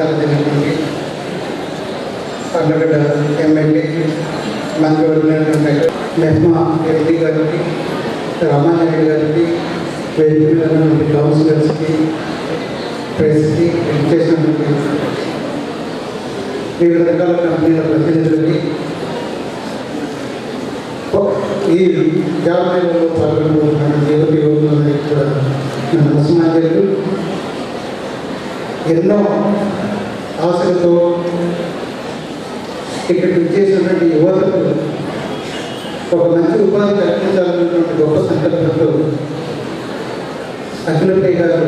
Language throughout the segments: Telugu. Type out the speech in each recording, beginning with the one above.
మాట్లాడుతున్నటువంటి అన్నగడ్డ ఎమ్మెల్యే మంత్రివర్గ మెహ్మా రెడ్డి గారికి, రామానాయుడు గారికి, వేదికైనటువంటి కౌన్సిలర్స్కి, ప్రెస్కి, ఎడ్యుకేషన్ వివిధ రకాల కంపెనీల ప్రతినిధులకి, ఈ జాబ్ మేళలో పాల్గొనబోతున్న యువకులందరికీ కూడా నా నమస్కారాలు. ఎన్నో ఆశలతో ఇక్కడికి వచ్చేసినటువంటి యువతకు ఒక మంచి ఉపాధి కల్పించాలన్నటువంటి గొప్ప సంకల్పంతో అఖిలప్రియ గారు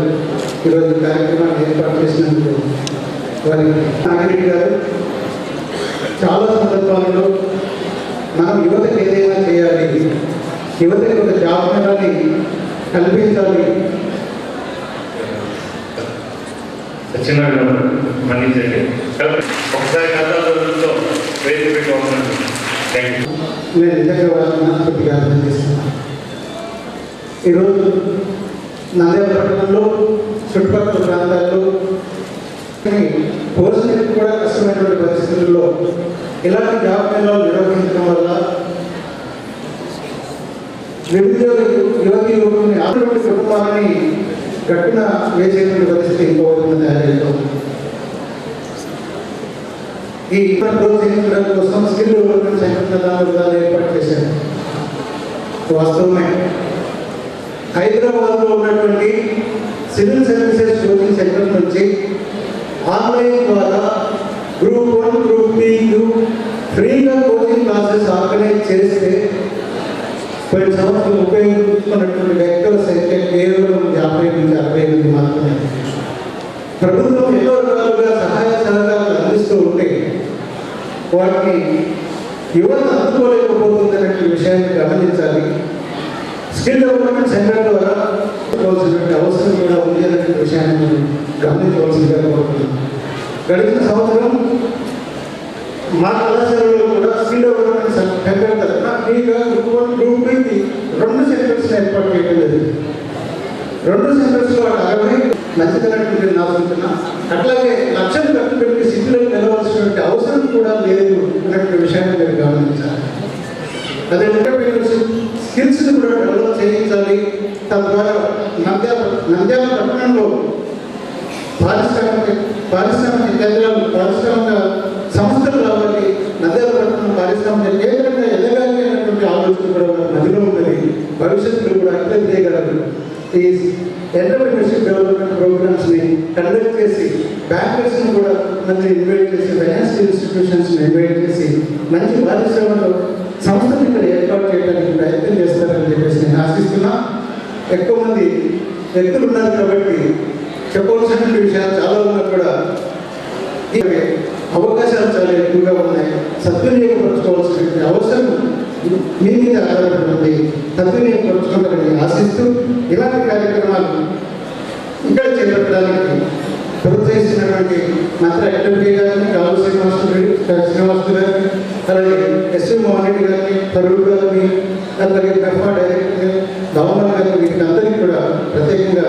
ఈరోజు కార్యక్రమాన్ని ఏర్పాటు చేసినందుకు వారికి నాగిరెడ్డి గారు చాలా సందర్భాలలో మనం యువతకు ఏదైనా చేయాలి, యువతకి ఒక జాబ్ మేళాన్ని కల్పించాలి. నేను నిజంగా వాళ్ళని మనస్ఫూర్తిగా అభినందిస్తున్నాను. ఈరోజు నంద్యాల పట్టణంలో చుట్టుపక్కల ప్రాంతాల్లో పోషణకు కూడా కష్టమైనటువంటి పరిస్థితుల్లో ఇలాంటి జాబ్ మేళాలు నిర్వహించడం వల్ల నిరుద్యోగ యువకుల్ని ఆరోగ్య కుటుంబాలని గట్టున వేసేటువంటి పరిస్థితి ఇంకోవడం తయారవుతుంది. ఈ ప్రోత్సహించడం కోసం స్కిల్ డెవలప్మెంట్ సెంటర్ ఏర్పాటు చేశారు. వాస్తవమే హైదరాబాద్లో ఉన్నటువంటి సివిల్ సర్వీసెస్ కోచింగ్ సెంటర్ నుంచి ఆన్లైన్ ద్వారా గ్రూప్ 1, గ్రూప్ 2 ఫ్రీగా కోచింగ్ క్లాసెస్ ఆర్గనైజ్ చేస్తే కొన్ని సంవత్సరాలు ఉపయోగించుకున్నటువంటి వ్యక్తుల సంఖ్య కేవలం 50 నుంచి 68 మాత్రమే. ప్రభుత్వం ఎన్నో రకాలుగా సహాయ సహకారాలు అందిస్తూ ఉంటే వాటిని యువత అందుకోలేకపోతుందనే విషయాన్ని గమనించాలి. స్కిల్ డెవలప్మెంట్ సెంటర్ ద్వారా అవసరం కూడా ఉంది అనే విషయాన్ని గమనించవలసిందిగా కోరుతున్నాను. గడిచిన సంవత్సరం మా కళాశాలలో కూడా స్కిల్ డెవలప్మెంట్ సెంటర్ తరఫున ఫ్రీగా గ్రూప్ 1, గ్రూప్ 2కి 2 సెంటర్స్ ఏర్పాటు చేయడం జరిగింది. 2 సెంటర్స్లో 60 మంచిదన్నటువంటి నా సూచన. అట్లాగే లక్షలు ఖర్చు పెట్టి సిటీలకు వెళ్ళవలసినటువంటి అవసరం కూడా లేదు అనే విషయాన్ని మీరు గమనించాలి. అదే స్కిల్స్ని కూడా డెవలప్ చేయించాలి. తద్వారా నంద్యాల పట్టణంలో పారిశ్రామిక కేంద్రాలు, పారిశ్రామిక సంస్థలు రావాలి. నంద్యాల పట్టణం పారిశ్రామిక కేంద్రంగా ఎదగాలి అనేటువంటి ఆలోచన కూడా నదిలో ఉన్నది. భవిష్యత్తులో కూడా అర్థం చేయగలరు. ఈ ఎంటర్‌ప్రెన్యూర్‌షిప్ డెవలప్మెంట్ ప్రోగ్రామ్స్ని కండక్ట్ చేసి బ్యాంకర్స్ని కూడా మంచి ఇన్వైట్ చేసి, ఫైనాన్షియల్ ఇన్స్టిట్యూషన్స్ని ఇన్వైట్ చేసి మంచి పారిశ్రామిక సంస్థను ఇక్కడ ఏర్పాటు చేయడానికి ప్రయత్నం చేస్తారని చెప్పేసి నేను ఆశిస్తున్నా. ఎక్కువ మంది వ్యక్తులు ఉన్నారు కాబట్టి చెప్పవలసినటువంటి విషయాలు చాలా ఉన్నా కూడా అవకాశాలు చాలా ఎక్కువగా ఉన్నాయి. సద్వినియోగపరచుకోవాల్సిన అవసరం మీ మీద ఆధారపడి సద్వినియోగపరచుకోవాలని ఆశిస్తూ ఇలాంటి కార్యక్రమాలు ఇక్కడ చేపట్టడానికి ప్రోత్సహిస్తున్నటువంటి మంత్రి అఖిలప్రియ గారిని, రావు శ్రీనివాస్ గారిని, అలాగే ఎస్వి మోహన్ రెడ్డి గారిని, తరుణ్ గారిని, అలాగే మెహ్మా డైరెక్టర్ గవర్నర్ గారిని, వీటికి అందరికీ కూడా ప్రత్యేకంగా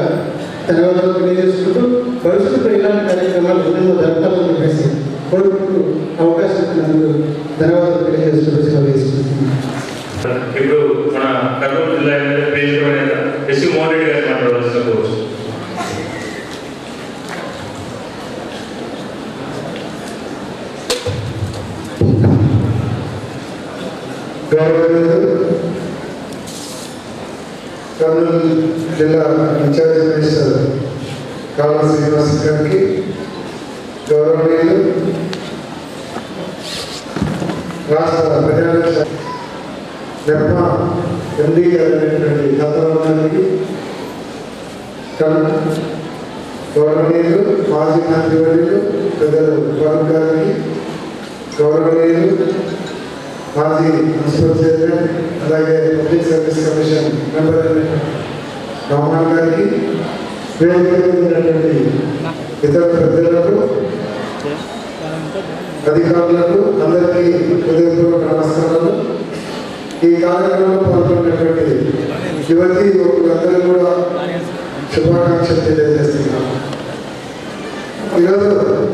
ధన్యవాదాలు తెలియజేసుకుంటూ భవిష్యత్తులో ఇలాంటి కార్యక్రమాలు ఎన్నెన్నో జరపాలని చెప్పేసి కోరుకుంటూ అవకాశం ఇచ్చినందుకు ధన్యవాదాలు తెలియజేసుకుంటూ ఇప్పుడు మన కర్నూలు జిల్లా ఎస్వి మోహన్ రెడ్డి గారు మాట్లాడవలసిన కర్నూలు జిల్లా ఇన్ఛార్జ్ మినిస్టర్ కాళా శ్రీనివాస్ గారికి, గౌరవనీయులు రాష్ట్ర ప్రజాశాఖ మెహ్మా ఎండీ గారైనటువంటి గతంలోకి, గౌరవనీయులు మాజీ మంత్రివర్యులు పెద్దలు ఫరూక్ గారికి, గౌరవనీయులు మాజీ మున్సిపల్ చైర్మన్ అలాగే public service commission member Raman గారికి, వేదికైనటువంటి ఇతర పెద్దలకు, అధికారులకు అందరికీ హృదయపూర్వక నమస్కారాలు. ఈ కార్యక్రమంలో పాల్గొన్నటువంటి యువతీ యువకులందరూ కూడా శుభాకాంక్షలు తెలియజేస్తున్నాను. ఈరోజు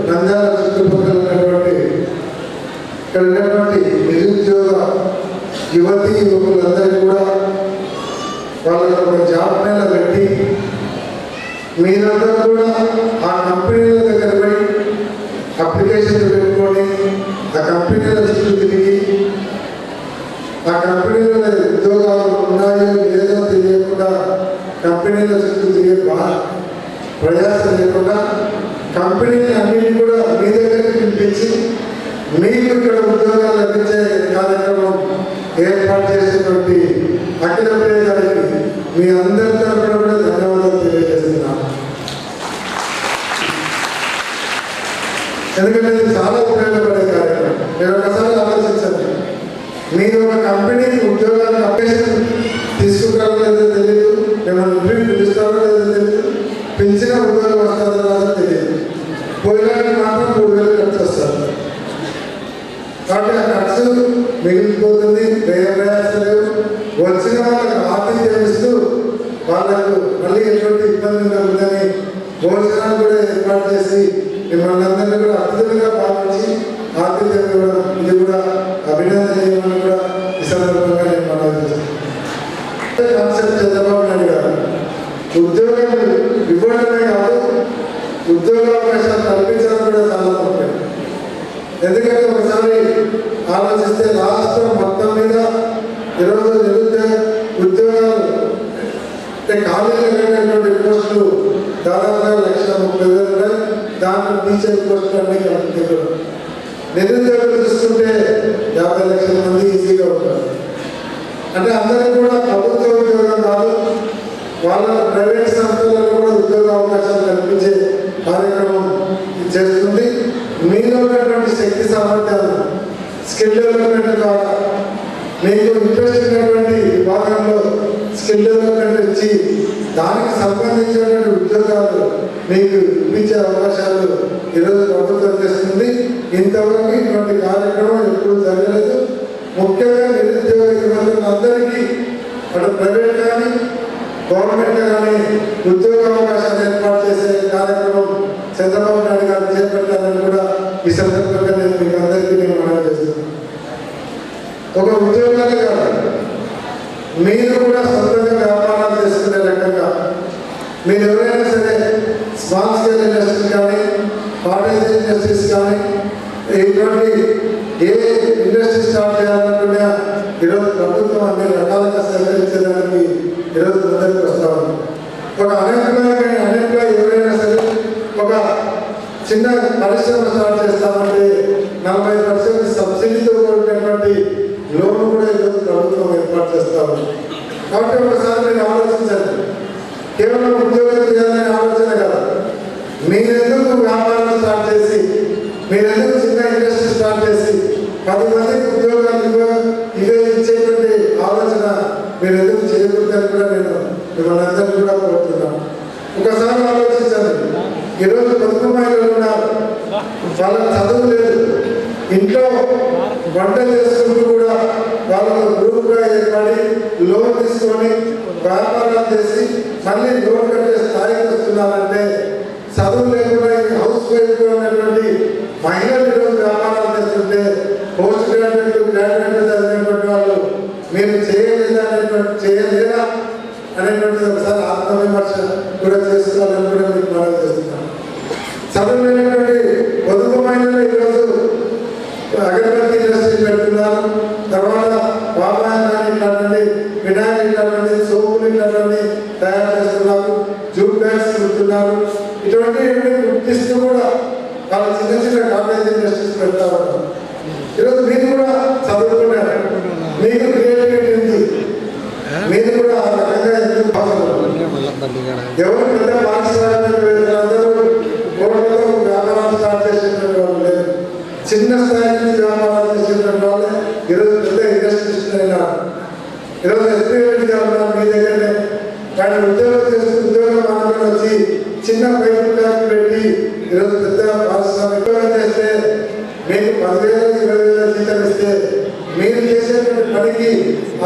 నంద్యాల చుట్టుపక్కల ఉన్నటువంటి ఇక్కడ ఉన్నటువంటి నిరుద్యోగ యువతి యువకులందరికీ కూడా వాళ్ళకి ఒక జాబ్ మేళ పెట్టి మీరందరూ కూడా ఆ కంపెనీల దగ్గర పోయి అప్లికేషన్లు పెట్టుకొని ఆ కంపెనీల చుట్టూ తిరిగి ఆ కంపెనీలలో ఉద్యోగాలు ఉన్నాయో లేదో తెలియకుండా కంపెనీల చుట్టూ తిరిగే ప్రయాసం లేకుండా కంపెనీలు అన్నింటినీ కూడా మీ దగ్గరికి పిలిపించి మీకు ఇక్కడ ఉద్యోగాలు లభించే కార్యక్రమం ఏర్పాటు చేసినటువంటి అఖిల ప్రియ గారికి మీ అందరి తరఫున కూడా ధన్యవాదాలు తెలియజేస్తున్నాను. ఎందుకంటే ఇది చాలా ఉపయోగపడే కార్యక్రమం. నేను ఒకసారి ఆలోచించండి, మీరు ఒక కంపెనీకి ఉద్యోగాలకు అప్లికేషన్ తీసుకుంటారో లేదో తెలియదు, మిమ్మల్ని ఇంటర్వ్యూ పిలుస్తారో లేదో తెలియదు, పిలిచిన ఉద్యోగం వస్తారో లేదో తెలియదు, పోయినానికి మాత్రం 3,000 ఖర్చు వస్తారు. కాబట్టి ఆ ఖర్చు మిగిలిపోతుంది, ప్రయాసాలు వచ్చిన వాళ్ళకి ఆతిథ్యం ఇస్తూ వాళ్ళకు మళ్ళీ ఎటువంటి ఇబ్బంది ఉందని భోజనాలు కూడా ఏర్పాటు చేసి మిమ్మల్ని అందరినీ కూడా అతిథులుగా భావించి ఆతిథ్యం ఇవ్వడం, ఇది కూడా అభినందనీయమని కూడా ఈ సందర్భంగా నేను మనవి చేస్తాను. కాన్సెప్ట్ చంద్రబాబు నాయుడు గారు ఉద్యోగం ఇవ్వడమే కాదు, ఉద్యోగావకాశాలు కల్పించడం కూడా చాలా ముఖ్యం. ఎందుకంటే ఒకసారి ఆలోచిస్తే రాష్ట్రం మొత్తం మీద ఈరోజు నిరుద్యోగ ఉద్యోగాలు అంటే ఖాళీలైనటువంటి పోస్టులు దాదాపుగా 1,30,000 దాంట్లో టీచర్ పోస్టులు అన్నీ కలిపి నిరుద్యోగులు చూసుకుంటే 50 లక్షల మంది ఈజీగా ఉంటారు. అంటే అందరికీ కూడా ప్రభుత్వ ఉద్యోగం కాదు, వాళ్ళ ప్రైవేట్ సంస్థలలో కూడా ఉద్యోగ అవకాశాలు కల్పించే కార్యక్రమం చేస్తుంది. మీలో ఉన్నటువంటి శక్తి సామర్థ్యాలు స్కిల్ డెవలప్మెంట్ ద్వారా మీకు ఇంట్రెస్ట్ ఉన్నటువంటి విభాగంలో స్కిల్ డెవలప్మెంట్ ఇచ్చి దానికి సంబంధించినటువంటి ఉద్యోగాలు మీకు ఇప్పించే అవకాశాలు ఈరోజు ప్రభుత్వం చేస్తుంది. ఇంతవరకు ఇటువంటి కార్యక్రమం ఎప్పుడు జరగలేదు. ముఖ్యంగా నిరుద్యోగ యువకులందరికీ అటు ప్రైవేట్ కానీ గవర్నమెంట్ కానీ ఉద్యోగ అవకాశాలు ఏర్పాటు చేసే కార్యక్రమం చంద్రబాబు నాయుడు గారు చేపట్టాలని కూడా ఈ సందర్భంగా నేను మీకు అందరికీ నేను మనవి చేస్తున్నాను. ఒక ఉద్యోగాలే కాదు, మీరు కూడా సొంతంగా వ్యాపారాలు చేసుకునే రకంగా మీరు ఎవరైనా సరే స్మాల్ స్కేల్ ఇండస్ట్రీస్ కానీ కాటేజ్ ఇండస్ట్రీస్ కానీ ఇటువంటి ఏ ఇండస్ట్రీ స్టార్ట్ చేయాలనుకున్నా ఈరోజు ప్రభుత్వం అన్ని రకాలుగా సహకరించడానికి ఈరోజు ముందరికి వస్తా ఉంది. ఒక అన్ఎంప్లాయ్ ఎవరైనా సరే ఒక చిన్న పరిశ్రమ స్టార్ట్ చేస్తామంటే 40% సబ్సిడీతో కూడినటువంటి లోన్ కూడా ఈరోజు ప్రభుత్వం ఏర్పాటు చేస్తాము. కాబట్టి ఒకసారి మీరు ఆలోచించండి, కేవలం ఉద్యోగం చేయాలనే ఆలోచన కాదు, మీరెందుకు వ్యాపారం స్టార్ట్ చేసి మీరెందుకు చిన్న ఇండస్ట్రీ స్టార్ట్ చేసి 10 మందికి ఉద్యోగాలు ఇవే ఇచ్చేటువంటి ఆలోచన మీరు ఎందుకు చేయకూడదని కూడా నేను మిమ్మల్ని అందరినీ కూడా కోరుతున్నాను. ఒకసారి ఆలోచించండి, ఈరోజు పొదుపు మహిళలు ఉన్నారు, వాళ్ళకి చదువు లేదు, ఇంట్లో వంట చేసుకుంటూ కూడా వాళ్ళకు గ్రూప్గా ఏర్పడి లోన్ తీసుకొని వ్యాపారాలు చేసి మళ్ళీ లోన్ కట్టే స్థాయికి వస్తున్నారంటే చదువు లేకుండా హౌస్ వైఫ్ ఉన్నటువంటి మహిళలు ఈరోజు వ్యాపారాలు చేస్తుంటే పోస్ట్ గ్రాడ్యుయేట్ చదివినటువంటి వాళ్ళు మీరు చేయలేదా అనేటువంటిది ఒకసారి ఆత్మవిమర్శ కూడా చేసుకోవాలని కూడా మీకు మనం చేస్తున్నాం. చదువులేనటువంటి పొదుపు మహిళలు ఈరోజు అగరబత్తి ఇండస్ట్రీ పెడుతున్నారు, తర్వాత వామాయనాన్ని ఇట్లాంటి వినాయక ఇట్లాంటి సోపులు ఇట్లాంటి తయారు చేస్తున్నారు, జూట్ బ్యాగ్స్ కుడుతున్నారు. ఇటువంటి గుర్తిస్తూ కూడా వాళ్ళ చిన్న చిన్న కాటేజ్ ఇండస్ట్రీస్ పెడతా ఉంటారు. ఈరోజు మీరు కూడా చదువుకున్నారు, మీకు క్రియేటివిటీ ఉంది, మీరు కూడా ఆ రకంగా ఎందుకు ఎవరు పెద్ద పాఠశాలలో కోట్లలో వ్యాపారాలు స్టార్ట్ చేసేటువంటి వాళ్ళు లేదు, చిన్న స్థాయి నుంచి వ్యాపారాలు చేసేటువంటి వాళ్ళే ఈరోజు పెద్ద ఇండస్ట్రీస్ అయినారు. ఈరోజు ఎస్పీ గారు మీ దగ్గరనే ఆయన ఉద్యోగం చేస్తూ ఉద్యోగం మాత్రం వచ్చి చిన్న పైపు బ్యాగ్ పెట్టి ఈరోజు పెద్ద పారిశ్రామిక చేస్తే మీకు 10,000 20,000 జీతం ఇస్తే మీరు చేసేటువంటి పనికి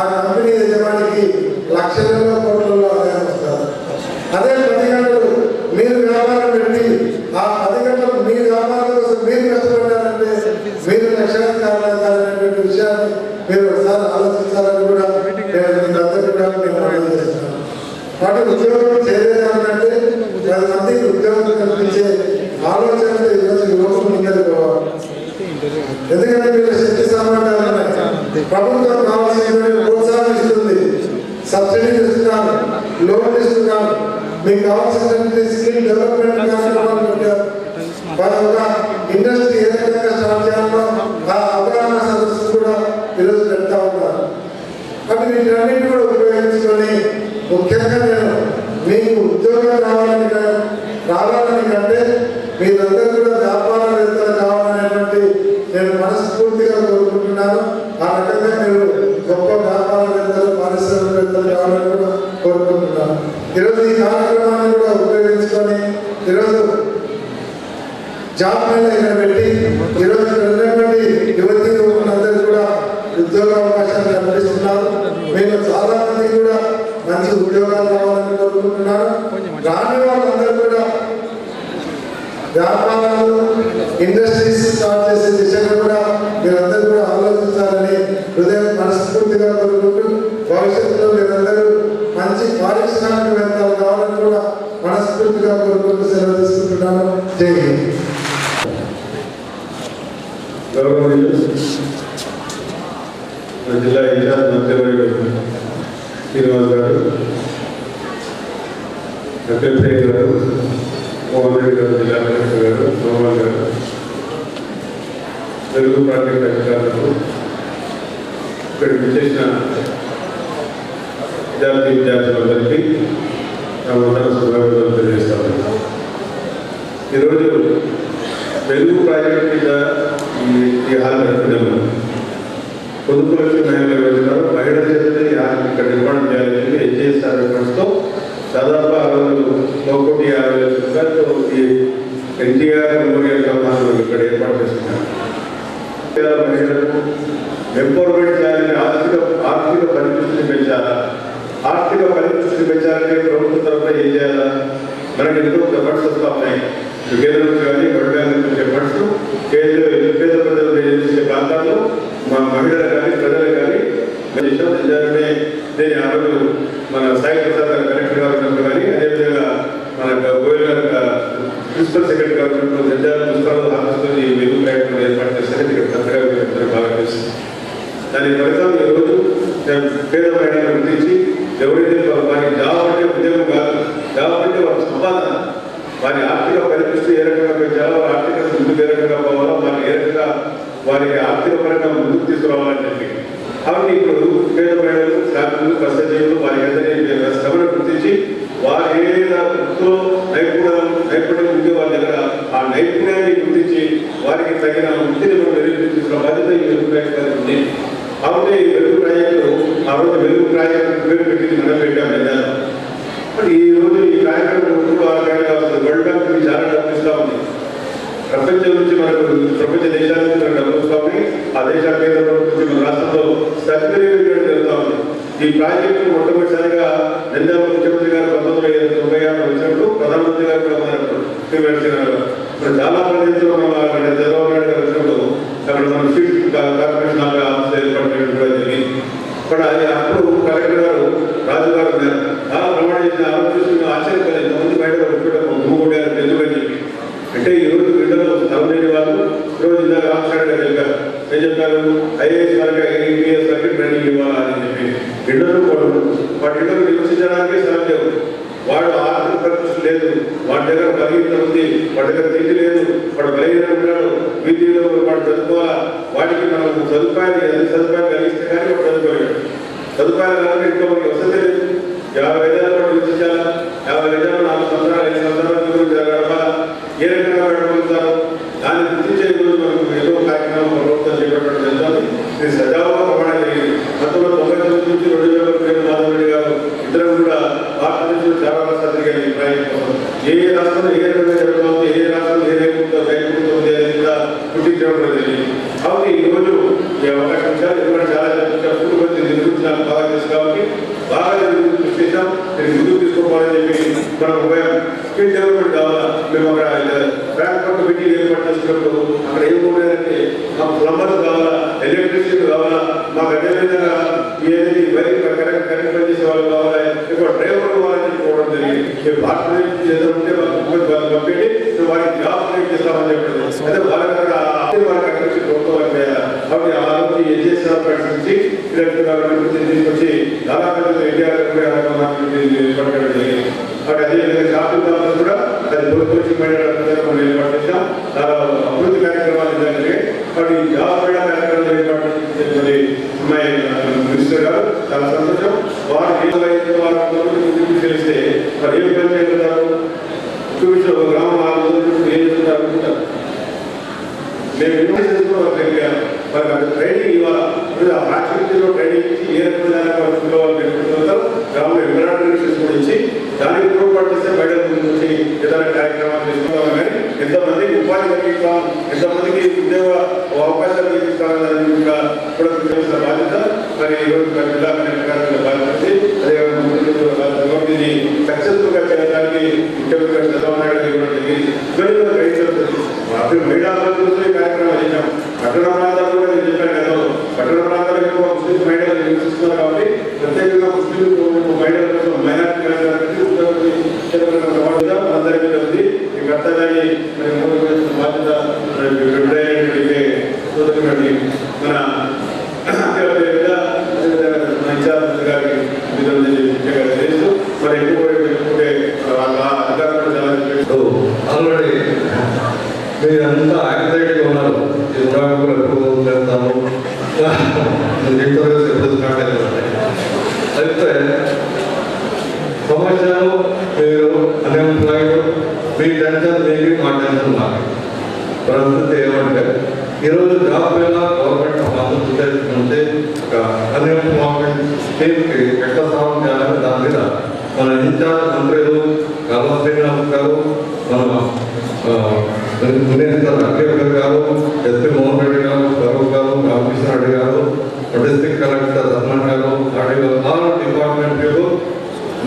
ఆ కంపెనీ యజమానికి లక్షలలో కోట్లలో ఆదాయం వస్తారు. అదే 10 గంటలు మీరు వ్యాపారం పెట్టి ఆ 10 గంటలు మీ వ్యాపారం ఉద్యోగం చేయలేదంటే 10 మందికి ఉద్యోగం కల్పించే ఆలోచనతో ఈరోజు యువకులు ముందరికి పోవాలి. ఎందుకంటే మీరు శక్తి సామర్థ్యాలు ప్రభుత్వం కావాల్సిన ప్రోత్సాహిస్తుంది, సబ్సిడీ ఇస్తున్నారు, లోన్ ఇస్తున్నారు, మీకు కావాల్సినటువంటి స్కిల్ డెవలప్మెంట్ కార్యక్రమాలు పెట్టారు. వారి ఒక ఇండస్ట్రీ ఏ రకంగా స్టార్ట్ చేయాలో ఆ అవగాహన సదస్సు కూడా ఈరోజు పెడతా ఉన్నారు. కాబట్టి వీటన్నింటినీ కూడా ఉపయోగించుకొని ముఖ్యంగా నేను మీకు ఉద్యోగం రావాలని కంటే మీరందరూ కూడా వ్యాపారవేత్తలు కావాలనేటువంటి నేను మనస్ఫూర్తిగా కోరుకుంటున్నాను. ఆ రకంగా మీరు గొప్ప వ్యాపారవేత్తలు, పారిశ్రామికవేత్తలు కావాలని కూడా కోరుకుంటున్నాను. ఈరోజు ఈ కార్యక్రమాన్ని కూడా ఉపయోగించుకొని ఈరోజు జాబ్ మేళా ఇక్కడ పెట్టి ఈరోజు ఉన్నటువంటి యువతి యువకులందరూ కూడా ఉద్యోగ అవకాశాలు కల్పిస్తున్నారు. మేము చాలా మంది కూడా మంచి ఉద్యోగాలు కావాలని కోరుకుంటున్నారు. రాని వాళ్ళందరూ కూడా వ్యాపారాలు, ఇండస్ట్రీస్ స్టార్ట్ చేసే దిశగా కూడా మీరందరూ కూడా ఆలోచించాలని హృదయం మనస్ఫూర్తిగా కోరుకుంటూ భవిష్యత్తులో మీరందరూ మంచి పారిశ్రామికవేత్తలు కావాలని కూడా మనస్ఫూర్తిగా కోరుకుంటూ సెలవు తీసుకుంటున్నాను. జై హింద్. గౌరవనీయులు జిల్లా ఇన్ఛార్జ్ మంత్రివర్యులు శ్రీనివాస్ గారు, వెంకటేశ్వర గారు, మోహన్ రెడ్డి గారు, జిల్లా కలెక్టర్ గారు, సోమవాల్ గారు, తెలుగు ప్రాజెక్ట్ అధికారులకు, ఇక్కడికి విచ్చేసిన విద్యార్థులందరికీ నా వందన శుభాకాంక్షలు తెలియజేస్తాను. ఈరోజు తెలుగు ప్రాజెక్ట్ మీద ఈ హాల్ నడుపుతున్నాము. పొదుపు లక్ష్మి మహిళలు వెళ్తున్నారు. మహిళల చేత ఇక్కడ నిర్మాణం చేయాలని హెచ్ఎస్ఆర్ ఫండ్స్తో దాదాపు 1,50,50,000 రూపాయలతో ఈ ఎన్టీఆర్ మెమోరియల్ కమాండ్ ఇక్కడ ఏర్పాటు చేస్తున్నారు. మహిళలకు ఎంపవర్మెంట్ చేయాలని ఆర్థిక పరిస్థితిని పెంచాలా? ఆర్థిక పరిస్థితిని పెంచాలంటే ప్రభుత్వం తరఫున ఏం చేయాలా? మనకి ఎంతో ఫండ్స్ వస్తూ ఉన్నాయి. కేంద్రం నుంచి కానీ బడ్డా నుంచి వచ్చే ఫండ్స్ పేద ప్రజలు నివసించే ప్రాంతాల్లో మా మహిళలు కానీ ప్రజలు కానీ నిజాన్ని దీని ఆ రోజు మన సాయి ప్రసాద్ గారు కలెక్టర్ గారు ఉన్నప్పుడు కానీ అదేవిధంగా మన గోయల్ గారు ప్రిన్సిపల్ సెక్రటరీ గారు ఉన్నప్పుడు నిజాలు పుస్తకాలు హాస్తో ఈ వెలుగు ప్రయత్నం ఏర్పాటు చేస్తారని ఇక్కడ కొత్తగా బాగా తెలుస్తుంది. దాని ఫలితం ఈరోజు పేద మహిళలను గుర్తించి ఎవరైతే వారికి జాబ్ అంటే ఉద్యోగం కాదు, జాబ్ అంటే వారి సంపాదన, వారి ఆర్థిక పరిస్థితి ఏ రకంగా పెంచాలో, ఆర్థిక ముందుకు ఏ రకంగా పోవాలో, వారికి ఏ రకంగా వారికి ఆర్థిక పరంగా ముందుకు తీసుకురావాలని చెప్పి కాబట్టి ఇప్పుడు పేద మహిళలు, శ్రామికులు, కష్టజీవులు వారి అందరినీ శ్రమను గుర్తించి వారు ఏ వృత్తిలో నైపుణ్యం ఉంటే వారి దగ్గర ఆ నైపుణ్యాన్ని గుర్తించి వారికి తగిన వృత్తిని మనం నిరూపించిన బాధ్యత ఈ వెలుగు ప్రాజెక్టు ఉంది. కాబట్టి ఈ వెలుగు ప్రాజెక్టు ఆ రోజు వెలుగు ప్రాజెక్టు పేరు పెట్టింది మనం పెట్టాం లేదా. ఈ రోజు ఈ కార్యక్రమం 3-6 గంటలు వరల్డ్ బ్యాంక్ నుంచి చాలా డబ్బు ఇస్తూ ఉంది. ప్రపంచం నుంచి మనకు ప్రపంచ దేశాల నుంచి మనకు డబ్బులు వస్తూ ఉన్నాయి. ఆ దేశాల కేంద్ర ప్రభుత్వం నుంచి మన రాష్ట్రంలో సద్వినియోగం జరుగుతూ ఉంది. ఈ ప్రాజెక్టు మొట్టమొదటిసారిగా నంద్యాల ముఖ్యమంత్రి గారు 1996 వచ్చినప్పుడు ప్రధానమంత్రి గారు కూడా మొదలెట్టారు. ఇప్పుడు చాలా ప్రదేశంలో మనం చంద్రబాబు నాయుడు గారు వచ్చినప్పుడు అక్కడ మనం స్వీట్ కార్పొరేషన్ ఆఫీస్ ఏర్పాటు చేయడం కూడా జరిగింది. ఇప్పుడు అది అప్పుడు కలెక్టర్ గారు రాజు గారు చాలా ప్రమాణ చేసిన ఆలోచిస్తున్న ఆశ్చర్యపడి ఎంతమంది బయట గుమ్మగొట్టారు ఎందుకని చెప్పి. అంటే ఈరోజు బిడ్డలు స్థలం లేని వాళ్ళు ఈరోజు ఇందాక రామకృష్ణ గారు చెప్పారు. ఏం చెప్పారు? ఐఏఎస్ వరకు ఐఏఎస్ వరకు ట్రైనింగ్ ఇవ్వాలా అని చెప్పి. బిడ్డలు వాటి ఇద్దరు నివసించడానికే స్థలం లేవు. వాడు ఆర్థిక పరిస్థితి లేదు, వాడి దగ్గర బలహీనత ఉంది, వాడి దగ్గర తిండి లేదు, వాడు బలహీన ఉంటాడు, వీధిలో వాడు చదువుకోవాలా. వాటికి మనం సదుపాయాలు కలిగిస్తే కానీ వాడు చదువుకోలేడు. సదుపాయాలు కావాలంటే ఇంట్లో మనకి వసతి లేదు. 50 గజాలు వాడు నివసించాలా, 50 గజాలు 4 సంవత్సరాలు 5 సంవత్సరాల గడపాలా, ఏ రకంగా గడపలుగుతారు దాన్ని గుర్తించే రోజు మనకు ఏదో కార్యక్రమం ప్రభుత్వం చేపట్టడం జరుగుతుంది. ఇది సజావుగా ప్రమాణం జరిగింది. 1999 నుంచి 2000 మాధవరెడ్డి గారు ఇద్దరు కూడా భారతదేశంలో చాలా రాష్ట్రాలు తిరిగారు ఈ ప్రాజెక్ట్ కోసం. ఏ రాష్ట్రంలో ఏ రకంగా జరుగుతుంది, ఏ రాష్ట్రంలో ఏ రైతులతో ఉంది అనేది కూడా గుర్తించడం కూడా జరిగింది. కాబట్టి ఈరోజు ఈ అవకాశం ఇచ్చారు. ఎందుకంటే చాలా నిర్మించిన బాగా తెలుసు కాబట్టి బాగా కృషి చేసాం. దీన్ని ముందుకు తీసుకోవాలని చెప్పి మనం స్కిల్ డెవలప్మెంట్ కావాలా. మేము అక్కడ బ్యాంక్ పక్క మీటింగ్ ఏర్పాటు చేసినప్పుడు అక్కడ ఏముండేదంటే మాకు ప్లంబర్స్ కావాలా, ఎలక్ట్రిసిటీ కావాలా, మాకు అదేవిధంగా ఏది వైర్ కరెంట్ పనిచేసే వాళ్ళు కావాలా, ఎక్కువ డ్రైవర్ కావాలని చెప్పుకోవడం జరిగింది. పాయింట్స్ నుంచి తీసుకొచ్చి దాదాపు ఇండియా ఏర్పాటు జరిగింది. అదేవిధంగా జాతీయ కూడా అది కోచింగ్ మనం ఏర్పాటు చేసాం. అభివృద్ధి కార్యక్రమాలు జరిగాయి. వాటి జాబ్ కార్యక్రమాలు ఏర్పాటు చేసినటువంటి అమ్మాయి మినిస్టర్ గారు చాలా సంతోషం. వారు తెలిస్తే మరి ఏం పని చేస్తున్నారు, చూపించిన గ్రామం ఏం చేస్తున్నారు అనుకుంటారు. మేము ట్రైనింగ్ ఇవ్వాలి, ప్రాక్టికల్లో ట్రైనింగ్ ఇచ్చి ఏ రకమైన గ్రామంలో ఎంబ్రాయిడరీ కూడా ఇచ్చి దానికి తోడ్పాటు చేస్తే బయట నుంచి ఏదైనా కార్యక్రమాలు తీసుకుంటాం. కానీ ఎంతమందికి ఉపాధి కలిగిస్తాం, ఎంతమందికి ఉద్యోగ అవకాశాలు కలిగిస్తామని కూడా బాధ్యత మరి ఈరోజు జిల్లా కలెక్టర్ బాధ్యత. అదే సక్సెస్ఫుల్ గా చేయడానికి ముఖ్యమంత్రి చంద్రబాబు నాయుడు ఇవ్వడం జరిగింది. అప్పుడు మహిళా కార్యక్రమాలు చేశాం. పట్టణ ప్రాంతాలు కూడా నేను చెప్పాను కదా, పట్టణ ప్రాంతాలు ఎక్కువ ముస్లిం మహిళలు నివసిస్తున్నారు కాబట్టి ప్రత్యేకంగా ముస్లిం మహిళల కోసం మైనార్టీ అందరి మీద ఉంది. ఈ కర్తవ్యాన్ని బాధ్యత మన ఇన్ఛార్జ్ గారికి తెలుసు. మరి ఎక్కువే ఆల్రెడీ మీరంతా యాంగ్జైటీగా ఉన్నారు. ఈ ఉదాహరణలు ఎప్పుడు చేస్తాము, ఇంటర్వ్యూస్ ఎప్పుడు స్టార్ట్ అవుతున్నాయి. అయితే సమస్యలు మీరు అన్ఎంప్లాయిడ్, మీ టెన్షన్ మీకు, మా టెన్షన్ మాకు. పరిస్థితి ఏమంటే ఈరోజు జాబ్ మీద గవర్నమెంట్ మద్దతు చేసుకుంటే ఒక అన్ఎంప్లాయ్మెంట్ స్కీమ్కి ఎట్లా సాల్వ్ చేయాలని దాని మీద మన ఇన్ఛార్జ్ మంత్రులు కల్వ శ్రీనివాస్ గారు, మన మినిస్టర్ అఖిల్ గారు, ఎస్పీ మోహన్ రెడ్డి గారు, ఫరూక్ గారు, రామకృష్ణ రెడ్డి గారు, డిస్ట్రిక్ట్ కలెక్టర్ రత్నం గారు, ఆల్ డిపార్ట్మెంట్ పీపుల్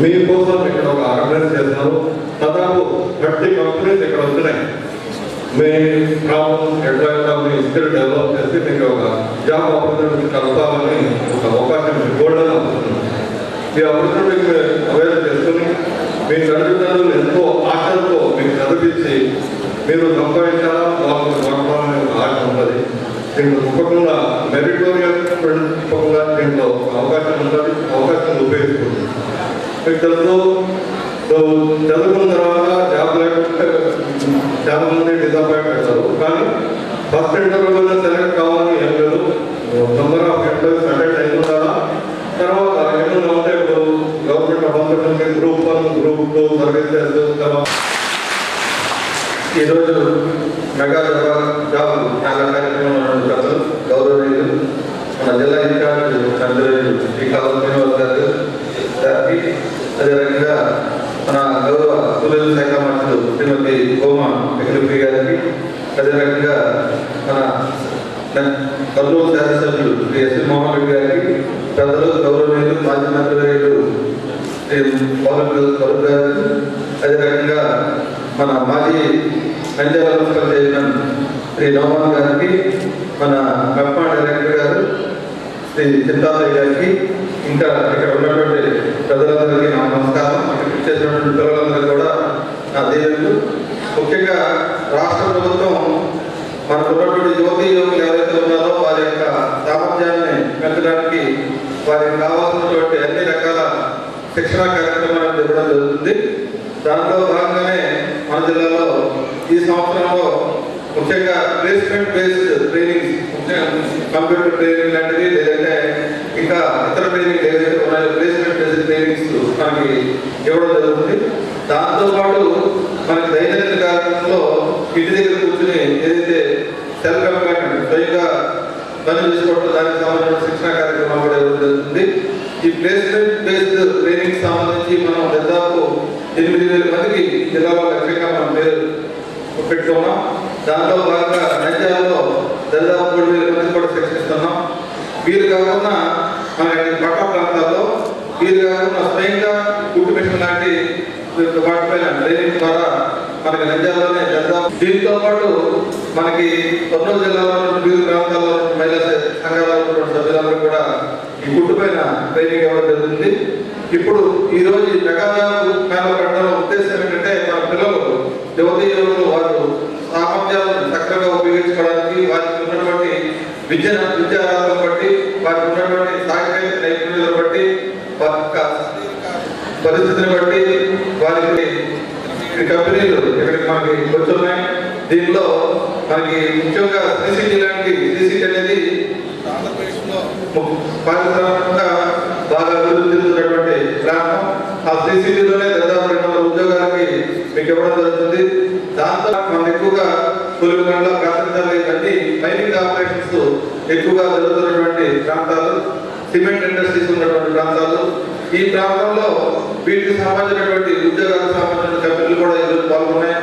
మీకోసం ఇక్కడ ఒక ఆర్గనైజ్ చేస్తున్నారు. దాదాపు 30 కంపెనీస్ ఇక్కడ వచ్చినాయి. మీ ప్రాబ్లమ్స్ ఎట్లా మీ స్కిల్ డెవలప్ చేసి మీకు ఒక జాబ్ ఆపర్చునిటీ కలపాలని ఒక అవకాశం గోల్డెన్ ఆపర్చునిటీ. ఈ ఆపర్చునిటీకి అవైల్ చేసుకుని మీ తల్లిదండ్రులు ఎంతో ఆశలతో మీకు చదివించి మీరు సంపాదించాలా, వాళ్ళకి గొడవాలని ఆశ ఉంటుంది. దీంట్లో తప్పకుండా మెరిటోరియస్ తప్పకుండా దీంట్లో అవకాశం ఉంటుంది. అవకాశం ఉపయోగించుకుంటుంది. మీకు తెలుసు, చదువుకున్న తర్వాత జాబ్ లేకపోతే చాలా మంది డిసప్పాయింట్ అవుతారు. కానీ ఫస్ట్ ఇంటర్వ్యూలో సెలెక్ట్ కావాలని ఏం లేదు. నెంబర్ ఆఫ్ ఇంటర్వ్యూస్ అటెండ్ అవుతుందా, తర్వాత ఏమన్నా ఉంటే ఇప్పుడు గవర్నమెంట్ హాస్పిటల్కి గ్రూప్ 1, గ్రూప్ 2 సర్వీసెస్. ఈరోజు మెగా జాబ్ చాలా కార్యక్రమాలు గౌరవనీయులు మన జిల్లా ఇన్ఛార్జ్ శ్రీ కల్వ శ్రీనివాస్ గారికి, అదేవిధంగా మన గౌరవ పోలీసు శాఖ మంత్రులు శ్రీమతి గోమా వెంకటరెడ్డి గారికి, అదేవిధంగా మన కర్నూలు శాసనసభ్యులు శ్రీ ఎస్పీ మోహన్ రెడ్డి గారికి, పెద్దలు గౌరవనీయులు మాజీ మంత్రివర్యులు శ్రీ పవన్ కళ్యాణ్ గారికి, అదేవిధంగా మన మాజీ నంద్యాల మున్సిపల్ చైర్మన్ శ్రీ నోమాన్ గారికి, మన మెప్పా డైరెక్టర్ గారు శ్రీ చింతామయ్య గారికి, ఇంకా ఇక్కడ ఉన్నటువంటి ప్రజలందరికీ నా నమస్కారం. ఇక్కడ చేసినటువంటి పిల్లలందరికీ కూడా నా దీవెనలు. ముఖ్యంగా రాష్ట్ర ప్రభుత్వం మనకు ఉన్నటువంటి యువకులు ఎవరైతే ఉన్నారో వారి యొక్క సామర్థ్యాన్ని పెంచడానికి వారికి కావాల్సినటువంటి అన్ని రకాల శిక్షణా కార్యక్రమాలను ఇవ్వడం జరుగుతుంది. దానిలో భాగంగానే మన జిల్లాలో ఈ సంవత్సరంలో ముఖ్యంగా placement based training, computer training లాంటివి, లేదంటే ఇంకా ఇతర ట్రైనింగ్ ఏదైతే ఉన్నాయో ప్లేస్మెంట్ బేస్డ్ ట్రైనింగ్స్ మనకి ఇవ్వడం జరుగుతుంది. దాంతోపాటు మనకి దైనందిన కార్యక్రమంలో ఇంటి దగ్గర కూర్చుని ఏదైతే సెల్ఫ్ ఎంప్లాయ్మెంట్ స్వయంగా పని చేసుకోవడం దానికి సంబంధించిన శిక్షణ కార్యక్రమాలు కూడా ఇవ్వడం జరుగుతుంది. ఈ ప్లేస్మెంట్ బేస్డ్ ట్రైనింగ్ సంబంధించి మనం దాదాపు 8,000 మందికి జిల్లాలో లక్ష్యంగా మనం పేరు పెట్టుకున్నాం. దాంట్లో భాగంగా నంద్యాలలో దాదాపు 3,000 మందికి కూడా శిక్షణ ఇస్తున్నాం. వీరు కాకుండా మన పట్టణ ప్రాంతాల్లో వీరు కాకుండా స్వయంగా కుట్టు మిషన్ లాంటి వాటిపైన ట్రైనింగ్ ద్వారా మనకి నంద్యాలలోనే దాదాపు. దీంతో పాటు మనకి కర్నూలు జిల్లాలో వివిధ ప్రాంతాల్లో మహిళా సంఘాల సభ్యులందరూ కూడా ఈ కుట్టు పైన ట్రైనింగ్ ఇవ్వడం జరుగుతుంది. ఇప్పుడు ఈ రోజు మెగా జాబ్ మేళ పెట్టడం ఉద్దేశం ఏంటంటే మన పిల్లలు యువకులు వారు సామర్థ్యాలను చక్కగా ఉపయోగించుకోవడానికి వారికి ఉన్నటువంటి విద్యార్థులను బట్టి వారికి ఉన్నటువంటి సాంకేతిక నైపుణ్యాలను బట్టి పరిస్థితిని బట్టి వారికి ఈ కంపెనీలు ఇక్కడికి మనకి వచ్చున్నాయి. దీనిలో మనకి ముఖ్యంగా సిసిటీ లాంటి సిసిటీ అనేది ఆంధ్రప్రదేశ్లో పారిశ్రామికంగా బాగా అభివృద్ధి చెందుతున్నటువంటి గ్రామం. ఆ సిసిటీలోనే దాదాపు 200 ఉద్యోగాలకి మీకు ఇవ్వడం జరుగుతుంది. దాంతో మనం ఎక్కువగా పులిగండ్ల కాసంజాలు ఇవన్నీ మైనింగ్ ఆపరేషన్స్ ఎక్కువగా జరుగుతున్నటువంటి ప్రాంతాలు, సిమెంట్ ఇండస్ట్రీస్ ఉన్నటువంటి ప్రాంతాలు. ఈ ప్రాంతంలో వీటికి సంబంధించినటువంటి ఉద్యోగాలకు సంబంధించిన కంపెనీలు కూడా ఈరోజు పాల్గొన్నాయి.